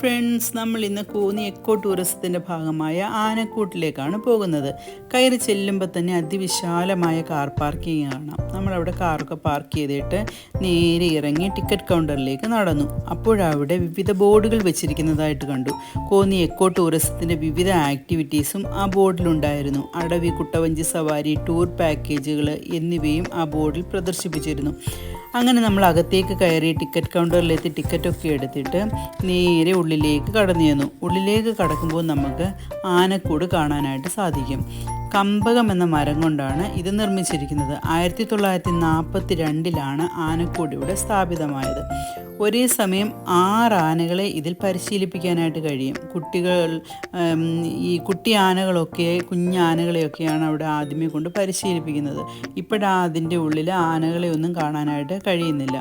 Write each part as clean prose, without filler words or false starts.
Friends, നമ്മൾ ഇന്ന് Konni echo ടൂറിസത്തിൻ്റെ ഭാഗമായ ആനക്കൂട്ടിലേക്കാണ് പോകുന്നത്. കയറി ചെല്ലുമ്പോൾ തന്നെ അതിവിശാലമായ കാർ പാർക്കിംഗ് കാണാം. നമ്മളവിടെ കാറൊക്കെ പാർക്ക് ചെയ്തിട്ട് നേരെ ഇറങ്ങി ടിക്കറ്റ് കൗണ്ടറിലേക്ക് നടന്നു. അപ്പോഴവിടെ വിവിധ ബോർഡുകൾ വെച്ചിരിക്കുന്നതായിട്ട് കണ്ടു. കോന്നി എക്കോ ടൂറിസത്തിൻ്റെ വിവിധ ആക്ടിവിറ്റീസും ആ ബോർഡിലുണ്ടായിരുന്നു. അടവി, കുട്ടവഞ്ചി സവാരി, ടൂർ പാക്കേജുകൾ എന്നിവയും ആ ബോർഡിൽ പ്രദർശിപ്പിച്ചിരുന്നു. അങ്ങനെ നമ്മൾ അകത്തേക്ക് കയറി ടിക്കറ്റ് കൗണ്ടറിലെത്തി ടിക്കറ്റൊക്കെ എടുത്തിട്ട് നേരെ ഉള്ളിലേക്ക് കടന്നു ചെന്നു. ഉള്ളിലേക്ക് കടക്കുമ്പോൾ നമുക്ക് ആനക്കൂട് കാണാനായിട്ട് സാധിക്കും. കമ്പകം എന്ന മരം കൊണ്ടാണ് ഇത് നിർമ്മിച്ചിരിക്കുന്നത്. 1942 ആനക്കൂട് ഇവിടെ സ്ഥാപിതമായത്. ഒരേ സമയം 6 ആനകളെ ഇതിൽ പരിശീലിപ്പിക്കാനായിട്ട് കഴിയും. ഈ കുട്ടി ആനകളൊക്കെ, കുഞ്ഞാനകളെയൊക്കെയാണ് അവിടെ ആദ്യമേ കൊണ്ട് പരിശീലിപ്പിക്കുന്നത്. അതിൻ്റെ ഉള്ളിൽ ആനകളെ ഒന്നും കാണാനായിട്ട് കഴിയുന്നില്ല.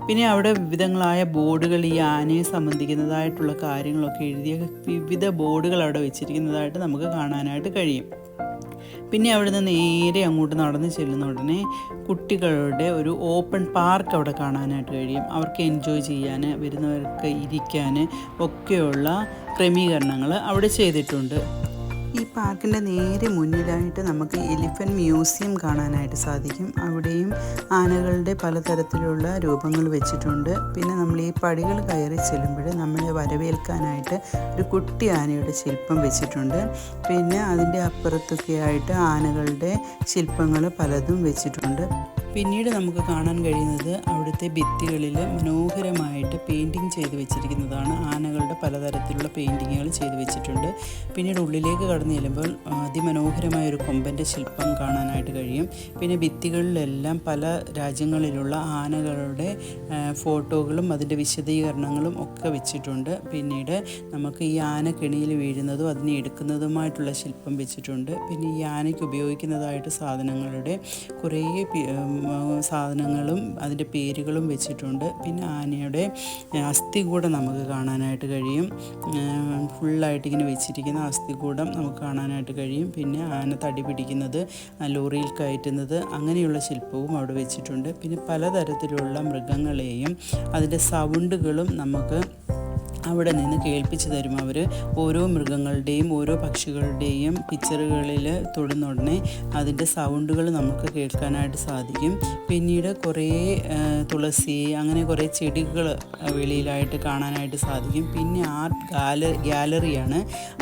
പിന്നെ അവിടെ വിവിധങ്ങളായ ബോർഡുകൾ, ഈ ആനയെ സംബന്ധിക്കുന്നതായിട്ടുള്ള കാര്യങ്ങളൊക്കെ എഴുതിയ വിവിധ ബോർഡുകൾ അവിടെ വെച്ചിരിക്കുന്നതായിട്ട് നമുക്ക് കാണാനായിട്ട് കഴിയും. പിന്നെ അവിടുന്ന് നേരെ അങ്ങോട്ട് നടന്ന് ചെല്ലുന്ന ഉടനെ കുട്ടികളുടെ ഒരു ഓപ്പൺ പാർക്ക് അവിടെ കാണാനായിട്ട് കഴിയും. അവർക്ക് എൻജോയ് ചെയ്യാൻ, വരുന്നവർക്ക് ഇരിക്കാൻ ഒക്കെയുള്ള ക്രമീകരണങ്ങൾ അവിടെ ചെയ്തിട്ടുണ്ട്. ഈ പാർക്കിൻ്റെ നേരെ മുന്നിലായിട്ട് നമുക്ക് എലിഫൻറ്റ് മ്യൂസിയം കാണാനായിട്ട് സാധിക്കും. അവിടെയും ആനകളുടെ പലതരത്തിലുള്ള രൂപങ്ങൾ വെച്ചിട്ടുണ്ട്. പിന്നെ നമ്മൾ ഈ പടികൾ കയറി ചെല്ലുമ്പോൾ നമ്മളെ വരവേൽക്കാനായിട്ട് ഒരു കുട്ടി ആനയുടെ ശില്പം വെച്ചിട്ടുണ്ട്. പിന്നെ അതിൻ്റെ അപ്പുറത്തൊക്കെ ആയിട്ട് ആനകളുടെ ശില്പങ്ങൾ പലതും വെച്ചിട്ടുണ്ട്. പിന്നീട് നമുക്ക് കാണാൻ കഴിയുന്നത് അവിടുത്തെ ഭിത്തികളിൽ മനോഹരമായിട്ട് പെയിൻറ്റിങ് ചെയ്ത് വെച്ചിരിക്കുന്നതാണ്. ആനകളുടെ പലതരത്തിലുള്ള പെയിൻറ്റിങ്ങുകൾ ചെയ്ത് വെച്ചിട്ടുണ്ട്. പിന്നീട് ഉള്ളിലേക്ക് കടന്നു ചെല്ലുമ്പോൾ അതിമനോഹരമായൊരു കൊമ്പൻ്റെ ശില്പം കാണാനായിട്ട് കഴിയും. പിന്നെ ഭിത്തികളിലെല്ലാം പല രാജ്യങ്ങളിലുള്ള ആനകളുടെ ഫോട്ടോകളും അതിൻ്റെ വിശദീകരണങ്ങളും ഒക്കെ വെച്ചിട്ടുണ്ട്. പിന്നീട് നമുക്ക് ഈ ആന കെണിയിൽ വീഴുന്നതും അതിനെ എടുക്കുന്നതുമായിട്ടുള്ള ശില്പം വെച്ചിട്ടുണ്ട്. പിന്നെ ഈ ആനയ്ക്ക് ഉപയോഗിക്കുന്നതായിട്ട് സാധനങ്ങളുടെ കുറേ സാധനങ്ങളും അതിൻ്റെ പേരുകളും വെച്ചിട്ടുണ്ട്. പിന്നെ ആനയുടെ അസ്ഥികൂടം നമുക്ക് കാണാനായിട്ട് കഴിയും. ഫുള്ളായിട്ട് ഇങ്ങനെ വെച്ചിരിക്കുന്ന അസ്ഥികൂടം നമുക്ക് കാണാനായിട്ട് കഴിയും. പിന്നെ ആന തടി പിടിക്കുന്നത്, ലോറിയിൽ കയറ്റുന്നത്, അങ്ങനെയുള്ള ശില്പവും അവിടെ വെച്ചിട്ടുണ്ട്. പിന്നെ പലതരത്തിലുള്ള മൃഗങ്ങളെയും അതിൻ്റെ സൗണ്ടുകളും നമുക്ക് അവിടെ നിന്ന് കേൾപ്പിച്ച് തരും. അവർ ഓരോ മൃഗങ്ങളുടെയും ഓരോ പക്ഷികളുടെയും പിക്ചറുകളിൽ തൊടുന്നുടനെ അതിൻ്റെ സൗണ്ടുകൾ നമുക്ക് കേൾക്കാനായിട്ട് സാധിക്കും. പിന്നീട് കുറേ തുളസി, അങ്ങനെ കുറേ ചെടികൾ വെളിയിലായിട്ട് കാണാനായിട്ട് സാധിക്കും. പിന്നെ ആർട്ട് ഗാലറിയാണ്.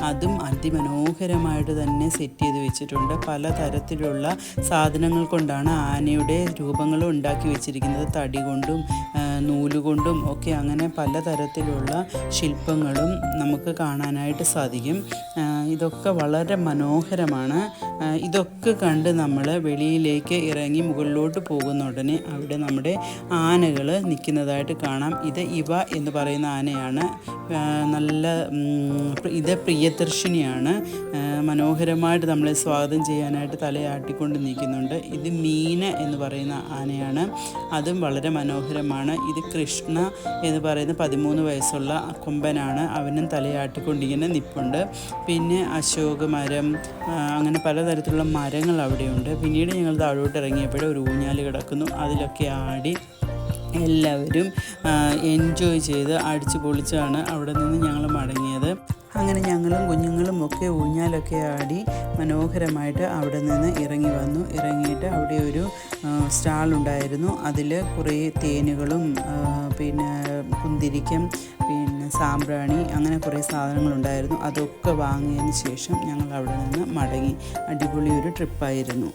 അതും അതിമനോഹരമായിട്ട് തന്നെ സെറ്റ് ചെയ്ത് വെച്ചിട്ടുണ്ട്. പലതരത്തിലുള്ള സാധനങ്ങൾ കൊണ്ടാണ് ആനയുടെ രൂപങ്ങൾ ഉണ്ടാക്കി വെച്ചിരിക്കുന്നത്. തടി കൊണ്ടും നൂലുകൊണ്ടും ഒക്കെ അങ്ങനെ പലതരത്തിലുള്ള ശില്പങ്ങളും നമുക്ക് കാണാനായിട്ട് സാധിക്കും. ഇതൊക്കെ വളരെ മനോഹരമാണ്. ഇതൊക്കെ കണ്ട് നമ്മൾ വെളിയിലേക്ക് ഇറങ്ങി മുകളിലോട്ട് പോകുന്ന ഉടനെ അവിടെ നമ്മുടെ ആനകൾ നിൽക്കുന്നതായിട്ട് കാണാം. ഇവ എന്ന് പറയുന്ന ആനയാണ്. ഇത് പ്രിയദർശിനിയാണ്. മനോഹരമായിട്ട് നമ്മളെ സ്വാഗതം ചെയ്യാനായിട്ട് തലയാട്ടിക്കൊണ്ട് നിൽക്കുന്നുണ്ട്. ഇത് മീന എന്ന് പറയുന്ന ആനയാണ്. അതും വളരെ മനോഹരമാണ്. ഇത് കൃഷ്ണ എന്ന് പറയുന്ന 13 വയസ്സുള്ള കൊമ്പനാണ്. അവനും തലയാട്ടിക്കൊണ്ടിങ്ങനെ നിൽപ്പുണ്ട്. പിന്നെ അശോക മരം, അങ്ങനെ പലതരത്തിലുള്ള മരങ്ങൾ അവിടെയുണ്ട്. പിന്നീട് ഞങ്ങൾ താഴോട്ട് ഇറങ്ങിയപ്പോഴും ഒരു ഊഞ്ഞാൽ കിടക്കുന്നു. അതിലൊക്കെ ആടി എല്ലാവരും എൻജോയ് ചെയ്ത് അടിച്ചു പൊളിച്ചാണ് അവിടെ നിന്ന് ഞങ്ങൾ മടങ്ങിയത്. അങ്ങനെ ഞങ്ങളും കുഞ്ഞുങ്ങളും ഒക്കെ ഊഞ്ഞാലൊക്കെ ആടി മനോഹരമായിട്ട് അവിടെ നിന്ന് ഇറങ്ങി വന്നു. ഇറങ്ങിയിട്ട് അവിടെ ഒരു സ്റ്റാളുണ്ടായിരുന്നു. അതിൽ കുറേ തേനുകളും പിന്നെ കുന്തിരിക്കം, പിന്നെ സാമ്പ്രാണി, അങ്ങനെ കുറേ സാധനങ്ങളുണ്ടായിരുന്നു. അതൊക്കെ വാങ്ങിയതിന് ശേഷം ഞങ്ങൾ അവിടെ നിന്ന് മടങ്ങി. അടിപൊളി ഒരു ട്രിപ്പായിരുന്നു.